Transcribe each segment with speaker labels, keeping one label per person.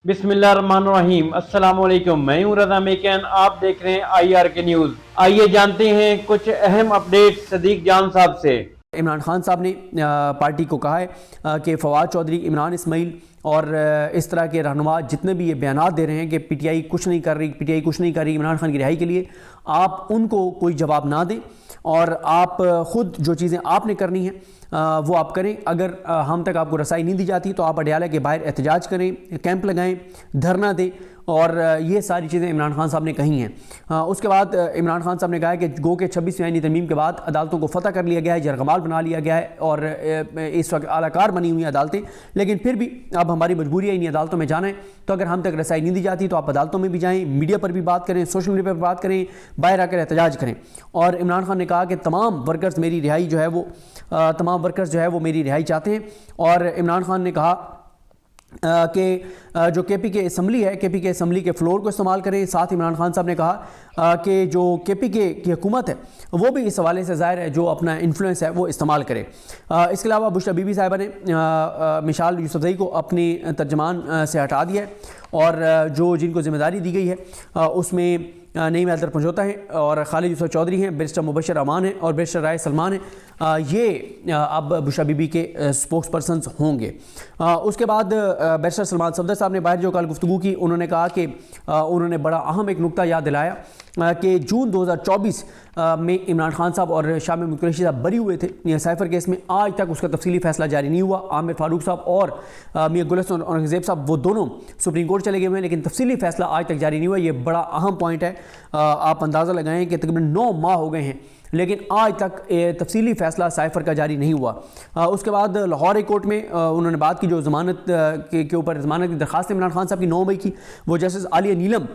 Speaker 1: बिस्मिल्लाहिर्रहमानिर्रहीम। अस्सलाम वालेकुम। मैं हूं रज़ा मेकन, आप देख रहे हैं IR के न्यूज़। आइए जानते हैं कुछ अहम अपडेट सदीक जान साहब से।
Speaker 2: इमरान खान साहब ने पार्टी को कहा है कि फवाद चौधरी, इमरान इस्माइल और इस तरह के रहनुमा जितने भी ये बयानात दे रहे हैं कि पीटीआई कुछ नहीं कर रही इमरान खान की रिहाई के लिए, आप उनको कोई जवाब ना दें और आप ख़ुद जो चीज़ें आपने करनी हैं वो आप करें। अगर हम तक आपको रसाई नहीं दी जाती तो आप अडयाला के बाहर एहतजाज करें, कैंप लगाएं, धरना दें, और ये सारी चीज़ें इमरान खान साहब ने कही हैं। उसके बाद इमरान खान साहब ने कहा है कि गो के 26वीं आईनी तरमीम के बाद अदालतों को फतह कर लिया गया है, जरगमाल बना लिया गया है और इस वक्त आलाकार बनी हुई अदालतें, लेकिन फिर भी अब हमारी मजबूरी है इन अदालतों में जाना है। तो अगर हम तक रसाई नहीं दी जाती तो आप अदालतों में भी जाएँ, मीडिया पर भी बात करें, सोशल मीडिया पर बात करें, बाहर आकर एहतजाज करें। और इमरान खान ने कहा कि तमाम वर्कर्स मेरी रिहाई जो है वो मेरी रिहाई चाहते हैं। और इमरान खान ने कहा कि जो KPK असम्बली है, KPK असम्बली के फ्लोर को इस्तेमाल करें। साथ ही इमरान खान साहब ने कहा कि जो KPK की हुकूमत है वो भी इस हवाले से ज़ाहिर है जो अपना इन्फ्लुएंस है वो इस्तेमाल करे। इसके अलावा बुशरा बीबी साहिबा ने मिशाल यूसुफजई को अपनी तर्जमान से हटा दिया है और जो जिनको जिम्मेदारी दी गई है उसमें नईम हैदर पंजोता हैं और खालिद यूसुफ चौधरी हैं, बैरिस्टर मुबशर अमान हैं और बैरिस्टर राय सलमान हैं। ये अब बुशरा बीबी के स्पोक्स पर्सनस होंगे। उसके बाद बैरिस्टर सलमान सफदर साहब ने बाहर जो कल गुफ्तगू की, उन्होंने कहा कि उन्होंने बड़ा अहम एक नुक्ता याद दिलाया कि जून 2024 में इमरान खान साहब और शामिर मुकुरैशी साहब बरी हुए थे साइफर केस में। आज तक उसका तफसीली फैसला जारी नहीं हुआ। आमिर फारूक साहब और मियां गुलशन औरंगजेब साहब वो दोनों सुप्रीम कोर्ट चले गए हुए हैं, लेकिन तफसीली फैसला आज तक जारी नहीं हुआ। ये बड़ा अहम पॉइंट है। आप अंदाज़ा लगाएं कि तकरीबन 9 माह हो गए हैं लेकिन आज तक तफसीली फ़ैसला साइफर का जारी नहीं हुआ। उसके बाद लाहौर हाई कोर्ट में उन्होंने बात की जो ज़मानत के ऊपर ज़मानत की दरख्वास्त इमरान खान साहब की 9 मई की, वो जस्टिस आलिया नीलम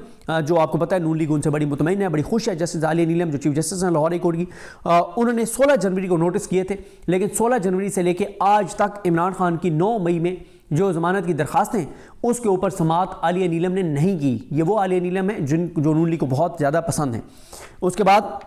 Speaker 2: जो आपको पता है नून लीग उनसे बड़ी मुतमईन है, बड़ी खुश है। जस्टिस आलिया नीलम जो चीफ जस्टिस हैं लाहौर हाई कोर्ट की, उन्होंने 16 जनवरी को नोटिस किए थे, लेकिन 16 जनवरी से लेकर आज तक इमरान खान की 9 मई में जो ज़मानत की दरख्वास्तें उसके ऊपर समाअत आलिया नीलम ने नहीं की। ये वो आलिया नीलम है जो नून लीग को बहुत ज़्यादा पसंद है। उसके बाद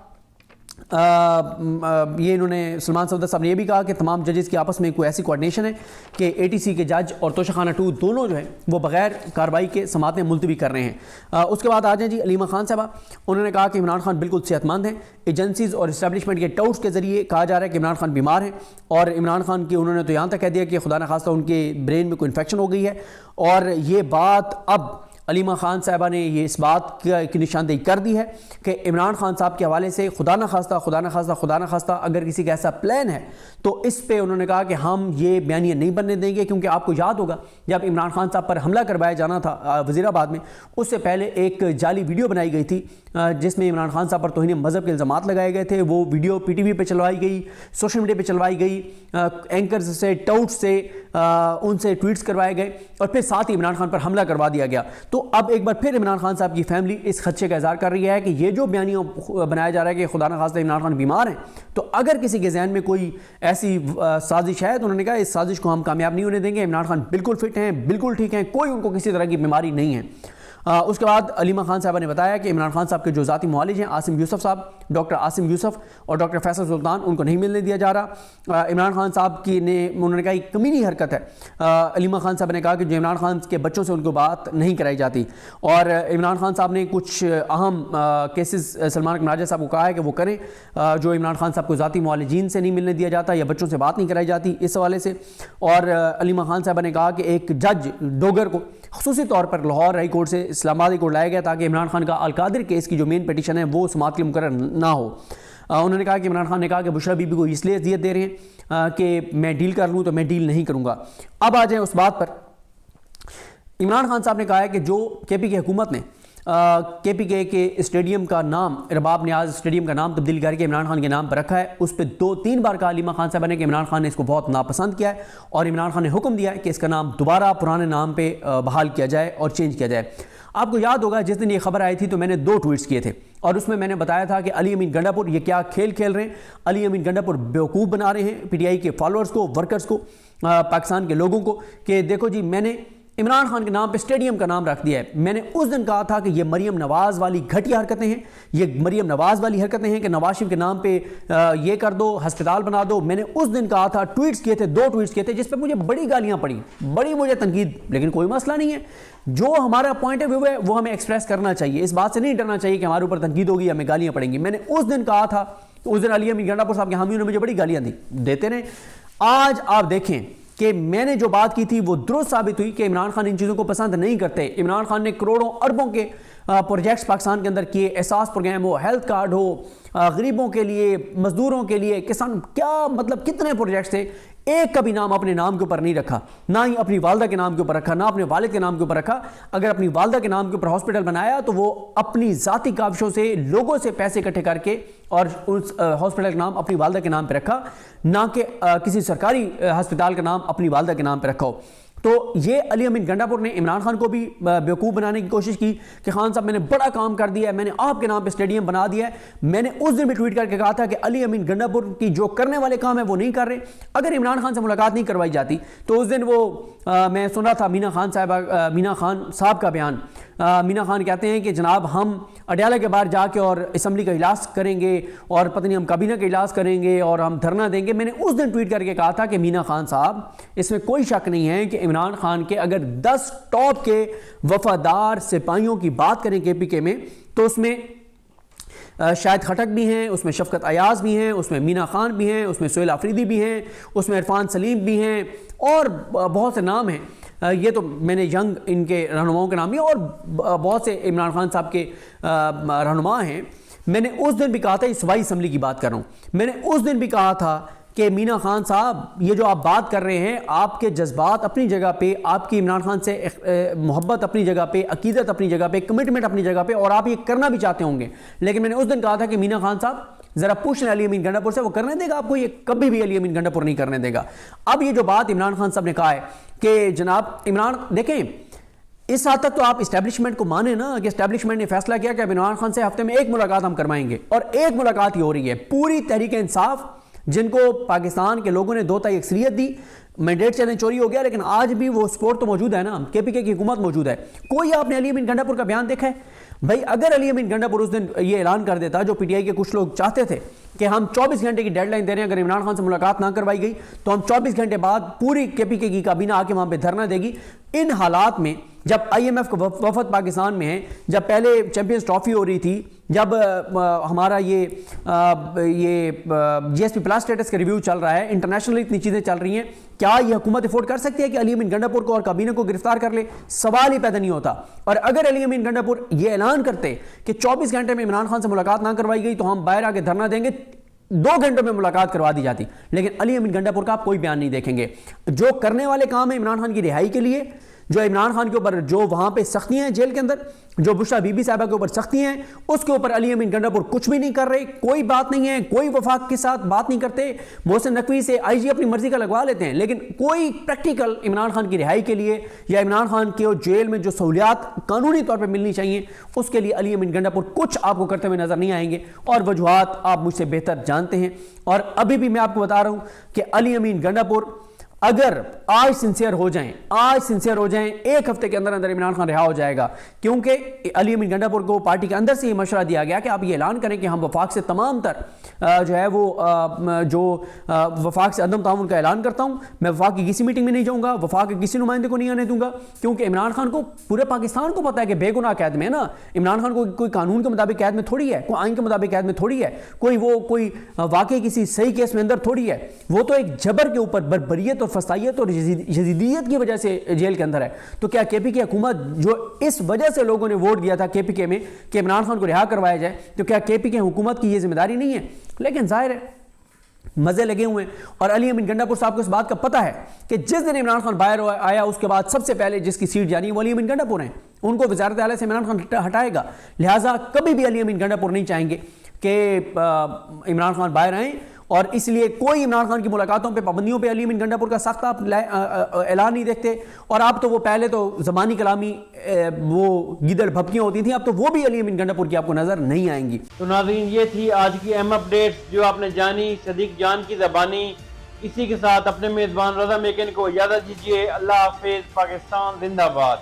Speaker 2: ये इन्होंने सलमान सफदर साहब ने यह भी कहा कि तमाम जजेस की आपस में कोई ऐसी कोऑर्डिनेशन है कि ATC के जज और तोशाखाना 2 दोनों जो है वो बगैर कार्रवाई के समातें मुलतवी कर रहे हैं। उसके बाद आ जाए जी अलीमा खान साहबा, उन्होंने कहा कि इमरान खान बिल्कुल सेहतमंद हैं। एजेंसीज़ और इस्टेब्लिशमेंट के टाउट्स के जरिए कहा जा रहा है कि इमरान खान बीमार हैं और इमरान खान की उन्होंने तो यहाँ तक कह दिया कि खुदा न खास्ता उनके ब्रेन में कोई इन्फेक्शन हो गई है। और ये बात अब अलीमा खान साहबा ने ये इस बात की निशानदेही कर दी है कि इमरान खान साहब के हवाले से खुदा न खास्ता अगर किसी का ऐसा प्लान है तो इस पे उन्होंने कहा कि हम ये बयानिया नहीं बनने देंगे। क्योंकि आपको याद होगा जब इमरान खान साहब पर हमला करवाया जाना था वज़ीराबाद में, उससे पहले एक जाली वीडियो बनाई गई थी जिसमें इमरान खान साहब पर तौहीन मज़हब के इल्ज़ामात लगाए गए थे। वो वीडियो PTV पे चलवाई गई, सोशल मीडिया पे चलवाई गई, एंकर्स से, टाउट्स से उनसे ट्वीट्स करवाए गए और फिर साथ ही इमरान खान पर हमला करवा दिया गया। तो अब एक बार फिर इमरान खान साहब की फैमिली इस खदशे का इज़हार कर रही है कि ये जो बयानिया बनाया जा रहा है कि खुदा न खास्ता इमरान खान बीमार हैं, तो अगर किसी के जहन में कोई ऐसी साजिश है तो उन्होंने कहा इस साजिश को हम कामयाब नहीं होने देंगे। इमरान खान बिल्कुल फिट हैं, बिल्कुल ठीक हैं, कोई उनको किसी तरह की बीमारी नहीं है। उसके बाद अलीमा खान साहबा ने बताया कि इमरान खान साहब के जो ज़ाती मुआलिज हैं आसिम यूसुफ साहब, डॉक्टर आसिम यूसुफ और डॉक्टर फैसल सुल्तान, उनको नहीं मिलने दिया जा रहा। इमरान खान साहब की ने उन्होंने कहा कमीनी हरकत है। अलीमा खान साहब ने कहा कि जो इमरान खान के बच्चों से उनको बात नहीं कराई जाती। और इमरान खान साहब ने कुछ अहम केसेस सलमान कनाजा साहब को कहा है कि वो करें, जो इमरान खान साहब को ज़ाती मुआलिजीन से नहीं मिलने दिया जाता या बच्चों से बात नहीं कराई जाती, इस हवाले से। और अलीमा खान साहबा ने कहा कि एक जज डोगर को ख़ुसूसी तौर पर लाहौर हाई कोर्ट से इस्लामाबाद को लाया गया ताकि इमरान खान का अलकादिर केस की जो मेन पिटीशन है वो समाअत के लिए मुकर्रर ना हो। उन्होंने कहा कि इमरान खान ने कहा कि बुशरा बीबी को इसलिए अज़ियत दे रहे हैं कि मैं डील कर लूँ तो मैं डील नहीं करूँगा। अब आ जाए उस बात पर, इमरान खान साहब ने कहा है कि जो KPK हुकूमत ने KPK के स्टेडियम का नाम रबाब नियाज स्टेडियम का नाम तब्दील करके इमरान खान के नाम पर रखा है, उस पर 2-3 बार कहा अलीमा खान साहब ने कि इमरान खान ने इसको बहुत नापसंद किया है और इमरान खान ने हुक्म दिया है कि इसका नाम दोबारा पुराने नाम पे बहाल किया जाए और चेंज किया जाए। आपको याद होगा जिस दिन ये खबर आई थी तो मैंने 2 ट्वीट्स किए थे और उसमें मैंने बताया था कि अली अमीन गंडापुर ये क्या खेल खेल रहे हैं। अली अमीन गंडापुर बेवकूफ़ बना रहे हैं PTI के फॉलोअर्स को, वर्कर्स को, पाकिस्तान के लोगों को कि देखो जी मैंने इमरान खान के नाम पे स्टेडियम का नाम रख दिया है। मैंने उस दिन कहा था कि ये मरीम नवाज वाली घटिया हरकतें हैं, ये मरीम नवाज वाली हरकतें हैं कि नवाज शरीफ के नाम पे ये कर दो, हस्पताल बना दो। मैंने उस दिन कहा था, ट्वीट्स किए थे, 2 ट्वीट्स किए थे जिस पे मुझे बड़ी गालियां पड़ी, बड़ी मुझे तनकीद, लेकिन कोई मसला नहीं है। जो हमारा पॉइंट ऑफ व्यू है वो हमें एक्सप्रेस करना चाहिए, इस बात से नहीं डरना चाहिए कि हमारे ऊपर तनकीद होगी, हमें गालियां पड़ेंगी। मैंने उस दिन कहा था, उस दिन अली अमीन गंडापुर साहब के हामियों ने मुझे बड़ी गालियां दी, देते रहे। आज आप देखें कि मैंने जो बात की थी वो दुरुस्त साबित हुई कि इमरान खान इन चीज़ों को पसंद नहीं करते। इमरान खान ने करोड़ों अरबों के प्रोजेक्ट्स पाकिस्तान के अंदर किए, एहसास प्रोग्राम हो, हेल्थ कार्ड हो, गरीबों के लिए, मजदूरों के लिए, किसान, क्या मतलब कितने प्रोजेक्ट्स थे। एक का भी नाम अपने नाम के ऊपर नहीं रखा, ना ही अपनी वालदा के नाम के ऊपर रखा, ना अपने वालिद के नाम के ऊपर रखा। अगर अपनी वालदा के नाम के ऊपर हॉस्पिटल बनाया तो वो अपनी ज़ाती काविशों से, लोगों से पैसे इकट्ठे करके और उस हॉस्पिटल का नाम अपनी वालदा के नाम पर रखा, ना कि किसी सरकारी हस्पताल का नाम अपनी वालदा के नाम पर रखा हो। तो ये अली अमीन गंडापुर ने इमरान खान को भी बेवकूफ़ बनाने की कोशिश की कि खान साहब मैंने बड़ा काम कर दिया है, मैंने आपके नाम पे स्टेडियम बना दिया है। मैंने उस दिन भी ट्वीट करके कहा था कि अली अमीन गंडापुर की जो करने वाले काम है वो नहीं कर रहे। अगर इमरान खान से मुलाकात नहीं करवाई जाती तो उस दिन वो मैं सुना था मीना खान साहब का बयान। मीना खान कहते हैं कि जनाब हम अडयाला के बाहर जाके और असम्बली का इजलास करेंगे और पता नहीं हम काबीना का इजलास करेंगे और हम धरना देंगे। मैंने उस दिन ट्वीट करके कहा था कि मीना खान साहब, इसमें कोई शक नहीं है कि इमरान खान के अगर 10 टॉप के वफादार सिपाहियों की बात करें केपीके में तो उसमें शाहिद खटक भी हैं, उसमें शफकत अयाज भी हैं, उसमें मीना खान भी हैं, उसमें सोहेल आफरीदी भी हैं, उसमें इरफान सलीम भी हैं और बहुत से नाम हैं। ये तो मैंने यंग इनके रहनुमाओं के नाम ही, और बहुत से इमरान खान साहब के रहनुमा हैं। मैंने उस दिन भी कहा था, इस वाई असम्बली की बात कर रहा हूँ, मैंने उस दिन भी कहा था कि मीना खान साहब ये जो आप बात कर रहे हैं, आपके जज्बात अपनी जगह पे, आपकी इमरान खान से मोहब्बत अपनी जगह पे, अकीदत अपनी जगह पे, कमिटमेंट अपनी जगह पे, और आप ये करना भी चाहते होंगे। लेकिन मैंने उस दिन कहा था कि मीना खान साहब जरा पूछ लें अली अमीन गंडापुर से, वो करने देगा आपको? ये कभी भी अली अमीन गंडापुर नहीं करने देगा। अब ये जो बात इमरान खान साहब ने कहा है कि जनाब इमरान, देखें इस हद तक तो आप इस्टेब्लिशमेंट को माने ना कि इस्टेब्लिशमेंट ने फैसला किया कि इमरान खान से हफ्ते में 1 मुलाकात हम करवाएंगे, और 1 मुलाकात ही हो रही है। पूरी तहरीक इंसाफ, जिनको पाकिस्तान के लोगों ने 2 तिहाई अक्सरियत दी, मैंडेट चैलेंज चोरी हो गया, लेकिन आज भी वो सपोर्ट तो मौजूद है ना, केपीके की हुकूमत मौजूद है। कोई आपने अली अमीन गंडापुर का बयान देखा है? भाई अगर अली अमीन गंडापुर उस दिन ये ऐलान कर देता, जो पीटीआई के कुछ लोग चाहते थे कि हम 24 घंटे की डेडलाइन दे रहे हैं, अगर इमरान खान से मुलाकात ना करवाई गई तो हम 24 घंटे बाद पूरी केपीके की काबीना आके वहां पे धरना देगी। इन हालात में जब आईएमएफ का वफद पाकिस्तान में है, जब पहले चैंपियंस ट्रॉफी हो रही थी, जब हमारा ये जीएसपी प्लस स्टेटस का रिव्यू चल रहा है, इंटरनेशनली इतनी चीज़ें चल रही हैं, क्या ये हुकूमत अफोर्ड कर सकती है कि अली अमीन गंडापुर को और काबीना को गिरफ्तार कर ले? सवाल ही पैदा नहीं होता। और अगर अली अमीन गंडापुर ये ऐलान करते कि 24 घंटे में इमरान खान से मुलाकात ना करवाई गई तो हम बाहर आके धरना देंगे, 2 घंटों में मुलाकात करवा दी जाती। लेकिन अली अमीन गंडापुर का आप कोई बयान नहीं देखेंगे। जो करने वाले काम है इमरान खान की रिहाई के लिए, जो इमरान खान के ऊपर जो वहां पे सख्तियां हैं जेल के अंदर, जो बुशरा बीबी साहबा के ऊपर सख्ती हैं, उसके ऊपर अली अमीन गंडापुर कुछ भी नहीं कर रहे, कोई बात नहीं है, कोई वफाक के साथ बात नहीं करते। मोहसिन नकवी से आईजी अपनी मर्जी का लगवा लेते हैं, लेकिन कोई प्रैक्टिकल इमरान खान की रिहाई के लिए या इमरान खान के जेल में जो सहूलियात कानूनी तौर पर मिलनी चाहिए उसके लिए अली अमीन गंडापुर कुछ आपको करते हुए नजर नहीं आएंगे। और वजूहात आप मुझसे बेहतर जानते हैं। और अभी भी मैं आपको बता रहा हूं कि अली अमीन गंडापुर अगर आज सिंसियर हो जाएं, 1 हफ्ते के अंदर अंदर इमरान खान रिहा हो जाएगा, क्योंकि अली अमीन गंडापुर को पार्टी के अंदर से ये मशवरा दिया गया कि आप ये ऐलान करें कि हम वफाक से तमाम तर जो है वो वफाक से अदम ताउन का ऐलान करता हूं, मैं वफाक की किसी मीटिंग में नहीं जाऊंगा, वफाक के किसी नुमाइंदे को नहीं आने दूंगा, क्योंकि इमरान खान को पूरे पाकिस्तान को पता है कि बेगुनाह कैद में है ना। इमरान खान को कोई कानून के मुताबिक कैद में थोड़ी है, कोई आइन के मुताबिक कैद में थोड़ी है, कोई वाकई किसी सही केस में अंदर थोड़ी है। वो तो एक जबर के ऊपर बर्बरियत और फसाइयत और यजीदियत की वजह से जेल के अंदर है। तो क्या केपीके हुकूमत, जो इस वजह से लोगों ने वोट दिया था केपीके में कि इमरान खान को रिहा करवाया जाए, तो क्या केपीके हुकूमत की यह जिम्मेदारी नहीं है? लेकिन जाहिर है मजे लगे हुए हैं। और अली अमीन गंडापुर साहब को इस बात का पता है कि जिस दिन इमरान खान बाहर आया उसके बाद सबसे पहले जिसकी सीट जानी वो अली अमीन गंडापुर हैं, उनको वज़ारत आला से इमरान खान हटाएगा। लिहाजा कभी भी अली अमीन गंडापुर नहीं चाहेंगे कि इमरान खान बाहर आए, और इसलिए कोई इमरान खान की मुलाकातों पे, पाबंदियों पे अली अमीन गंडापुर का सख्त आप ऐलान नहीं देखते। और आप तो वो पहले तो ज़बानी कलामी वो गिदड़ भपकियाँ होती थी, अब तो वो भी अली अमीन गंडापुर की आपको नज़र नहीं आएंगी।
Speaker 1: तो नाज़रीन, ये थी आज की अहम अपडेट जो आपने जानी सदीक जान की ज़बानी। इसी के साथ अपने मेजबान रजा मेकिन को इजाजत दीजिए। अल्लाह हाफिज। पाकिस्तान जिंदाबाद।